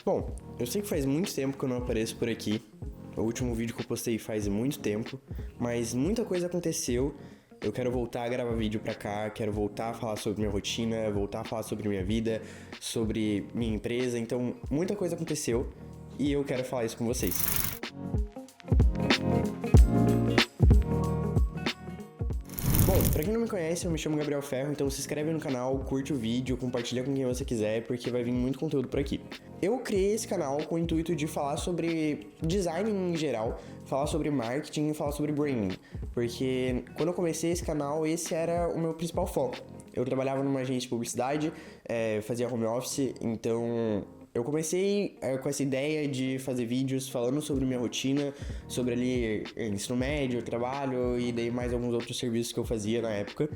Bom, eu sei que faz muito tempo que eu não apareço por aqui. O último vídeo que eu postei faz muito tempo, mas muita coisa aconteceu. Eu quero voltar a gravar vídeo pra cá, quero voltar a falar sobre minha rotina, voltar a falar sobre minha vida, sobre minha empresa. Então, muita coisa aconteceu e eu quero falar isso com vocês. Bom, pra quem não me conhece, eu me chamo Gabriel Ferro, então se inscreve no canal, curte o vídeo, compartilha com quem você quiser, porque vai vir muito conteúdo por aqui. Eu criei esse canal com o intuito de falar sobre design em geral, falar sobre marketing e falar sobre branding, porque quando eu comecei esse canal, esse era o meu principal foco. Eu trabalhava numa agência de publicidade, fazia home office, então eu comecei com essa ideia de fazer vídeos falando sobre minha rotina, sobre ali ensino médio, trabalho e daí mais alguns outros serviços que eu fazia na época.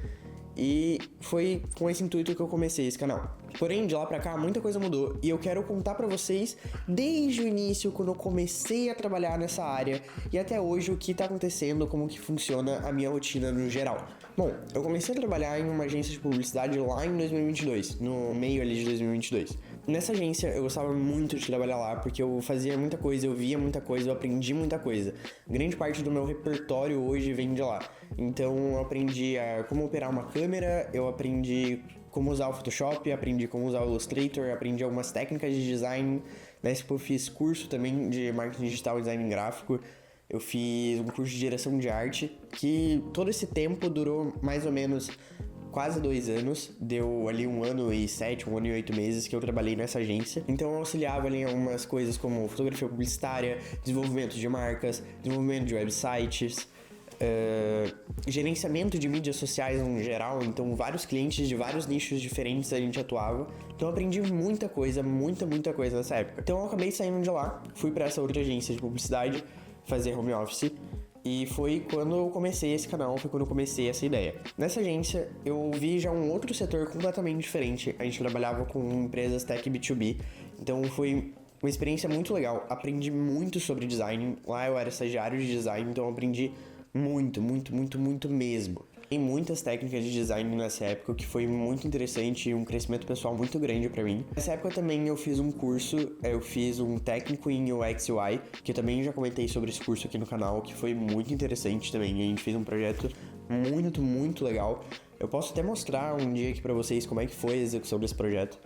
E foi com esse intuito que eu comecei esse canal. Porém, de lá pra cá, muita coisa mudou e eu quero contar pra vocês desde o início, quando eu comecei a trabalhar nessa área e até hoje o que tá acontecendo, como que funciona a minha rotina no geral. Bom, eu comecei a trabalhar em uma agência de publicidade lá em 2022, no meio ali de 2022. Nessa agência eu gostava muito de trabalhar lá porque eu fazia muita coisa, eu via muita coisa, eu aprendi muita coisa. Grande parte do meu repertório hoje vem de lá. Então eu aprendi como operar uma câmera, eu aprendi como usar o Photoshop, aprendi como usar o Illustrator, aprendi algumas técnicas de design. Nessa época eu fiz curso também de marketing digital e design gráfico. Eu fiz um curso de direção de arte, que todo esse tempo durou mais ou menos quase 2 anos, deu ali 1 ano e 7, 1 ano e 8 meses que eu trabalhei nessa agência. Então eu auxiliava ali em algumas coisas como fotografia publicitária, desenvolvimento de marcas, desenvolvimento de websites, gerenciamento de mídias sociais no geral. Então vários clientes de vários nichos diferentes a gente atuava. Então eu aprendi muita coisa nessa época. Então eu acabei saindo de lá, fui para essa outra agência de publicidade fazer home office. E foi quando eu comecei esse canal, foi quando eu comecei essa ideia. Nessa agência, eu vi já um outro setor completamente diferente. A gente trabalhava com empresas tech B2B, então foi uma experiência muito legal. Aprendi muito sobre design. Lá eu era estagiário de design, então eu aprendi muito mesmo. Tem muitas técnicas de design nessa época, que foi muito interessante e um crescimento pessoal muito grande pra mim. Nessa época também eu fiz um curso, eu fiz um técnico em UX UI, que eu também já comentei sobre esse curso aqui no canal, que foi muito interessante também. A gente fez um projeto muito legal. Eu posso até mostrar um dia aqui pra vocês como é que foi a execução desse projeto,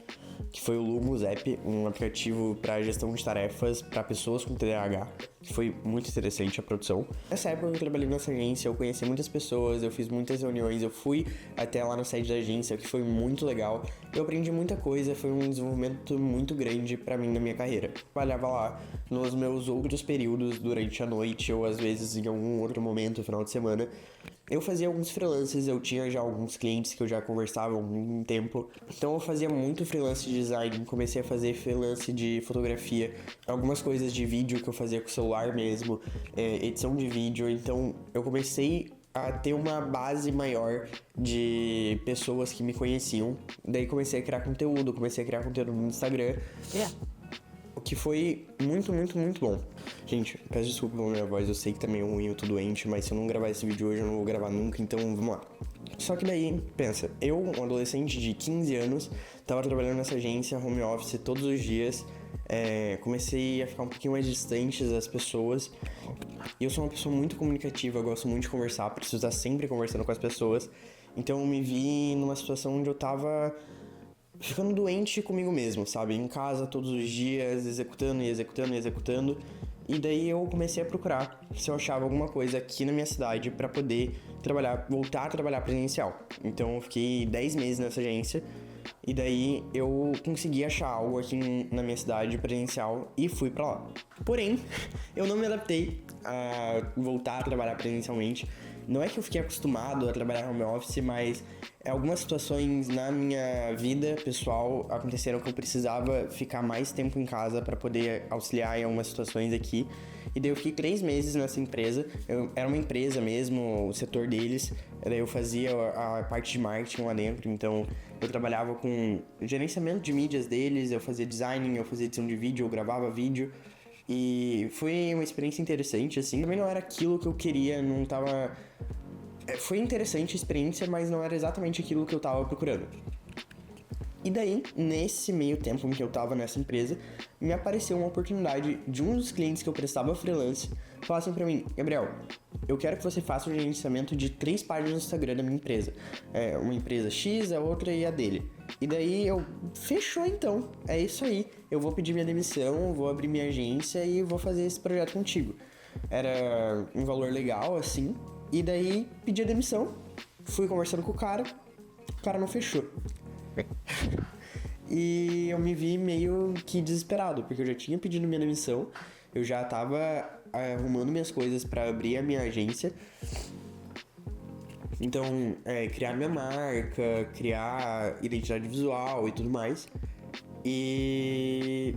que foi o Lumos App, um aplicativo para gestão de tarefas para pessoas com TDAH, que foi muito interessante a produção. Nessa época eu trabalhei nessa agência, eu conheci muitas pessoas, eu fiz muitas reuniões, eu fui até lá no site da agência, que foi muito legal. Eu aprendi muita coisa, foi um desenvolvimento muito grande para mim na minha carreira. Eu trabalhava lá nos meus outros períodos, durante a noite ou às vezes em algum outro momento, final de semana. Eu fazia alguns freelances, eu tinha já alguns clientes que eu já conversava há algum tempo. Então eu fazia muito freelance de design, comecei a fazer freelance de fotografia, algumas coisas de vídeo que eu fazia com o celular mesmo, edição de vídeo. Então eu comecei a ter uma base maior de pessoas que me conheciam. Daí comecei a criar conteúdo no Instagram. O que foi muito bom. Gente, peço desculpa pela minha voz, eu sei que também eu tô doente, mas se eu não gravar esse vídeo hoje eu não vou gravar nunca, então vamos lá. Só que daí, pensa, eu, um adolescente de 15 anos, tava trabalhando nessa agência, home office, todos os dias, comecei a ficar um pouquinho mais distante das pessoas. E eu sou uma pessoa muito comunicativa, eu gosto muito de conversar, preciso estar sempre conversando com as pessoas. Então eu me vi numa situação onde eu tava ficando doente comigo mesmo, sabe? Em casa todos os dias, executando. E daí eu comecei a procurar se eu achava alguma coisa aqui na minha cidade pra poder voltar a trabalhar presencial. Então eu fiquei 10 meses nessa agência e daí eu consegui achar algo aqui na minha cidade presencial e fui pra lá. Porém, eu não me adaptei a voltar a trabalhar presencialmente. Não é que eu fiquei acostumado a trabalhar home office, mas algumas situações na minha vida pessoal aconteceram que eu precisava ficar mais tempo em casa para poder auxiliar em algumas situações aqui. E daí eu fiquei 3 meses nessa empresa. Era uma empresa mesmo, o setor deles. Daí eu fazia a parte de marketing lá dentro, então eu trabalhava com gerenciamento de mídias deles, eu fazia design, eu fazia edição de vídeo, eu gravava vídeo. E foi uma experiência interessante, assim. Também não era aquilo que eu queria, não tava... Foi interessante a experiência, mas não era exatamente aquilo que eu tava procurando. E daí, nesse meio tempo em que eu tava nessa empresa, me apareceu uma oportunidade de um dos clientes que eu prestava freelance falar assim pra mim: Gabriel, eu quero que você faça o gerenciamento de 3 páginas no Instagram da minha empresa. Uma empresa X, a outra e a dele. E daí eu, fechou então, é isso aí. Eu vou pedir minha demissão, vou abrir minha agência e vou fazer esse projeto contigo. Era um valor legal, assim. E daí pedi a demissão, fui conversando com o cara não fechou. E eu me vi meio que desesperado, porque eu já tinha pedido minha demissão, eu já tava arrumando minhas coisas pra abrir a minha agência. Então, criar minha marca, criar identidade visual e tudo mais. E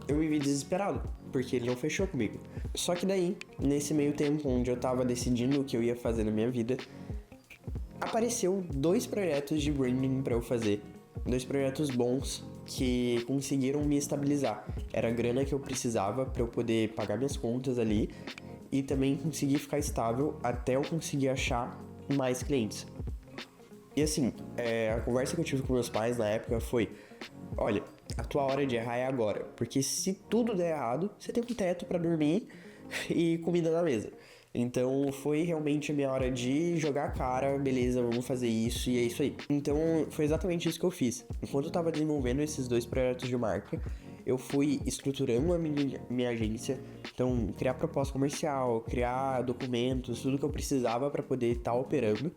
eu me vi desesperado, porque ele não fechou comigo. Só que daí, nesse meio tempo onde eu tava decidindo o que eu ia fazer na minha vida, apareceu 2 projetos de branding pra eu fazer. 2 projetos bons que conseguiram me estabilizar. Era a grana que eu precisava pra eu poder pagar minhas contas ali e também conseguir ficar estável até eu conseguir achar mais clientes. E assim, a conversa que eu tive com meus pais na época foi: olha, a tua hora de errar é agora, porque se tudo der errado, você tem um teto pra dormir e comida na mesa. Então foi realmente a minha hora de jogar a cara, beleza, vamos fazer isso e é isso aí. Então foi exatamente isso que eu fiz. Enquanto eu tava desenvolvendo esses 2 projetos de marca, eu fui estruturando a minha agência. Então, criar proposta comercial, criar documentos, tudo que eu precisava para poder estar operando.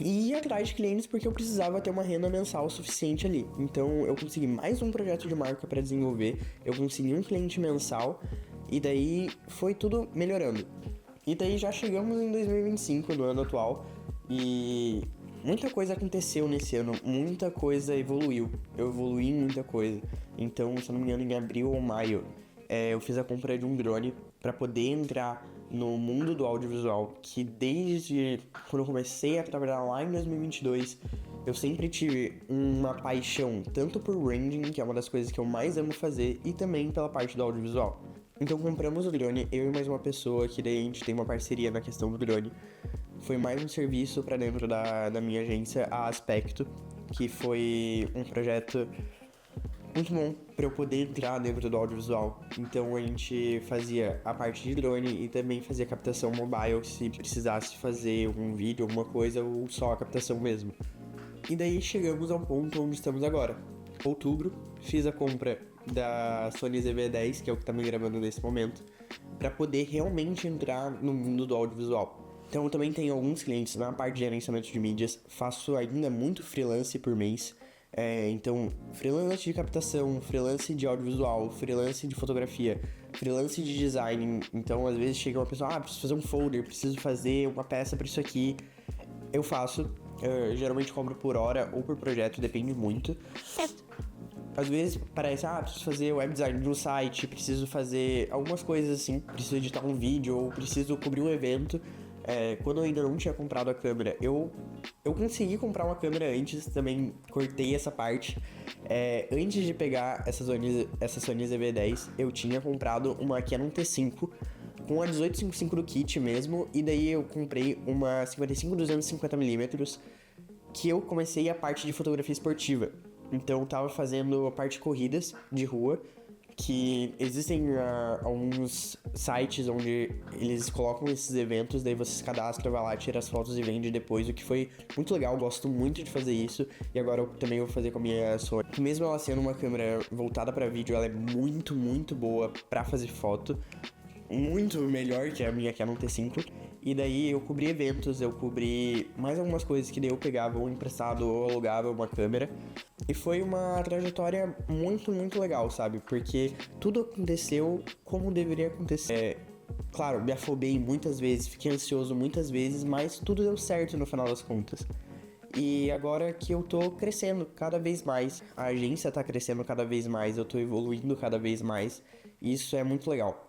E ir atrás de clientes porque eu precisava ter uma renda mensal suficiente ali. Então eu consegui mais um projeto de marca para desenvolver, eu consegui um cliente mensal e daí foi tudo melhorando. E daí já chegamos em 2025, no ano atual, e muita coisa aconteceu nesse ano, muita coisa evoluiu. Eu evoluí em muita coisa. Então, se eu não me engano, em abril ou maio, eu fiz a compra de um drone para poder entrar no mundo do audiovisual, que desde quando eu comecei a trabalhar lá em 2022, eu sempre tive uma paixão tanto por branding, que é uma das coisas que eu mais amo fazer, e também pela parte do audiovisual. Então compramos o drone, eu e mais uma pessoa, que daí a gente tem uma parceria na questão do drone. Foi mais um serviço para dentro da minha agência, a Aspecto, que foi um projeto muito bom para eu poder entrar dentro do audiovisual. Então a gente fazia a parte de drone e também fazia captação mobile se precisasse fazer algum vídeo, alguma coisa, ou só a captação mesmo. E daí chegamos ao ponto onde estamos agora. Outubro, fiz a compra da Sony ZV-10, que é o que tá me gravando nesse momento, para poder realmente entrar no mundo do audiovisual. Então eu também tenho alguns clientes na parte de gerenciamento de mídias, faço ainda muito freelance por mês. Então, freelance de captação, freelance de audiovisual, freelance de fotografia, freelance de design. Então, às vezes chega uma pessoa: preciso fazer um folder, preciso fazer uma peça para isso aqui. Eu faço, geralmente cobro por hora ou por projeto, depende muito. Às vezes parece: preciso fazer web design de um site, preciso fazer algumas coisas assim, preciso editar um vídeo ou preciso cobrir um evento. Quando eu ainda não tinha comprado a câmera, eu consegui comprar uma câmera antes, também cortei essa parte. Antes de pegar essa Sony ZV-10, eu tinha comprado uma Canon T5 com a 1855 do kit mesmo, e daí eu comprei uma 55-250mm, que eu comecei a parte de fotografia esportiva. Então eu tava fazendo a parte de corridas de rua, que existem alguns sites onde eles colocam esses eventos, daí você se cadastra, vai lá, tira as fotos e vende depois, o que foi muito legal, gosto muito de fazer isso. E agora eu também vou fazer com a minha Sony, que mesmo ela sendo uma câmera voltada pra vídeo, ela é muito, muito boa pra fazer foto, muito melhor que a minha Canon T5. E daí eu cobri eventos, eu cobri mais algumas coisas que daí eu pegava ou emprestado ou alugava uma câmera. E foi uma trajetória muito, muito legal, sabe? Porque tudo aconteceu como deveria acontecer. Claro, me afobei muitas vezes, fiquei ansioso muitas vezes, mas tudo deu certo no final das contas. E agora que eu tô crescendo cada vez mais, a agência tá crescendo cada vez mais, eu tô evoluindo cada vez mais, e isso é muito legal.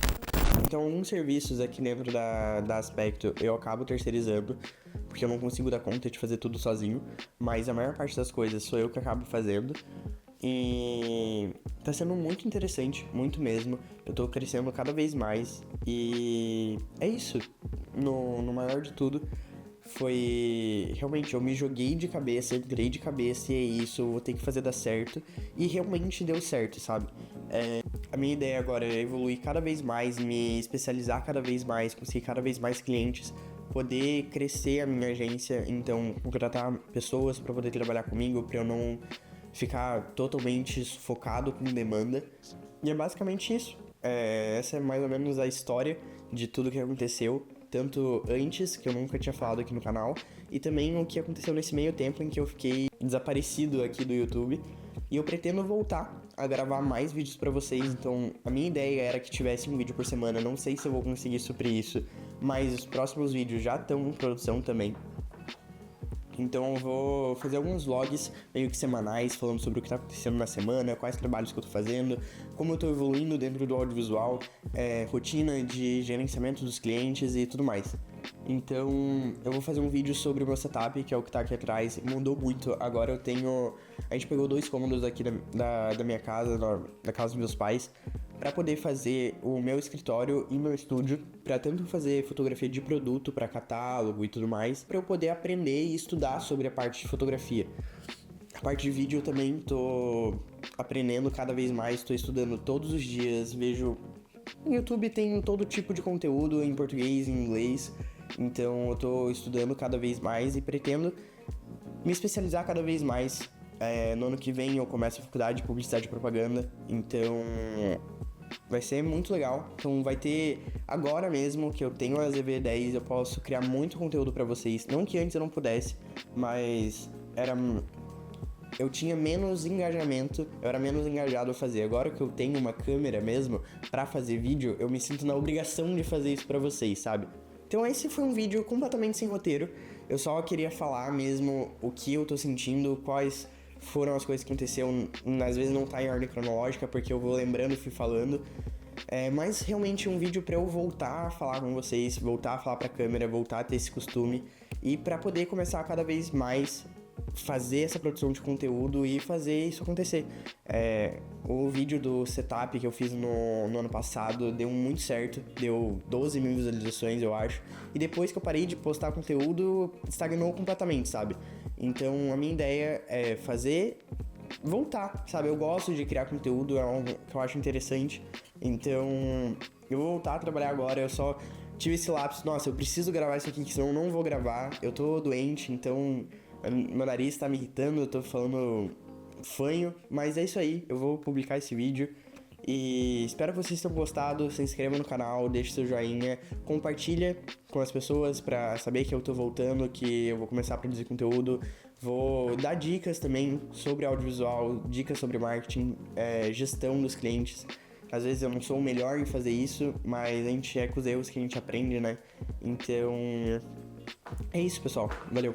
Então, alguns serviços aqui dentro da Aspecto eu acabo terceirizando, porque eu não consigo dar conta de fazer tudo sozinho, mas a maior parte das coisas sou eu que acabo fazendo. E tá sendo muito interessante, muito mesmo. Eu tô crescendo cada vez mais e é isso. No maior de tudo, foi... Realmente, eu me joguei de cabeça, entrei de cabeça e é isso, eu vou ter que fazer dar certo. E realmente deu certo, sabe? A minha ideia agora é evoluir cada vez mais, me especializar cada vez mais, conseguir cada vez mais clientes, poder crescer a minha agência, então contratar pessoas para poder trabalhar comigo, para eu não ficar totalmente sufocado com demanda. E é basicamente isso. Essa é mais ou menos a história de tudo que aconteceu, tanto antes, que eu nunca tinha falado aqui no canal, e também o que aconteceu nesse meio tempo em que eu fiquei desaparecido aqui do YouTube. E eu pretendo voltar a gravar mais vídeos pra vocês, então a minha ideia era que tivesse um vídeo por semana, não sei se eu vou conseguir suprir isso, mas os próximos vídeos já estão em produção também. Então eu vou fazer alguns vlogs meio que semanais, falando sobre o que tá acontecendo na semana, quais trabalhos que eu tô fazendo, como eu tô evoluindo dentro do audiovisual, rotina de gerenciamento dos clientes e tudo mais. Então eu vou fazer um vídeo sobre o meu setup, que é o que tá aqui atrás, mudou muito. Agora eu tenho... A gente pegou 2 cômodos aqui da minha casa, da casa dos meus pais, para poder fazer o meu escritório e meu estúdio, para tanto fazer fotografia de produto, para catálogo e tudo mais, para eu poder aprender e estudar sobre a parte de fotografia. A parte de vídeo eu também tô aprendendo cada vez mais, tô estudando todos os dias, vejo... No YouTube tem todo tipo de conteúdo em português e em inglês, então eu tô estudando cada vez mais e pretendo me especializar cada vez mais. No ano que vem eu começo a faculdade de Publicidade e Propaganda, então vai ser muito legal. Então vai ter, agora mesmo que eu tenho a ZV10, eu posso criar muito conteúdo pra vocês. Não que antes eu não pudesse, mas eu tinha menos engajamento, eu era menos engajado a fazer. Agora que eu tenho uma câmera mesmo pra fazer vídeo, eu me sinto na obrigação de fazer isso pra vocês, sabe? Então esse foi um vídeo completamente sem roteiro. Eu só queria falar mesmo o que eu tô sentindo, quais foram as coisas que aconteceram. Às vezes não tá em ordem cronológica, porque eu vou lembrando e fui falando. Mas realmente um vídeo pra eu voltar a falar com vocês, voltar a falar pra câmera, voltar a ter esse costume. E pra poder começar cada vez mais fazer essa produção de conteúdo e fazer isso acontecer. O vídeo do setup que eu fiz no ano passado deu muito certo, deu 12 mil visualizações, eu acho. E depois que eu parei de postar conteúdo, estagnou completamente, sabe? Então a minha ideia é voltar, sabe? Eu gosto de criar conteúdo, é algo que eu acho interessante. Então eu vou voltar a trabalhar agora, eu só tive esse lapso, nossa, eu preciso gravar isso aqui, que senão eu não vou gravar. Eu tô doente, então meu nariz tá me irritando, eu tô falando fanho, mas é isso aí, eu vou publicar esse vídeo e espero que vocês tenham gostado. Se inscreva no canal, deixe seu joinha, compartilha com as pessoas pra saber que eu tô voltando, que eu vou começar a produzir conteúdo. Vou dar dicas também sobre audiovisual, dicas sobre marketing, gestão dos clientes. Às vezes eu não sou o melhor em fazer isso, mas a gente com os erros que a gente aprende, né? Então é isso, pessoal, valeu!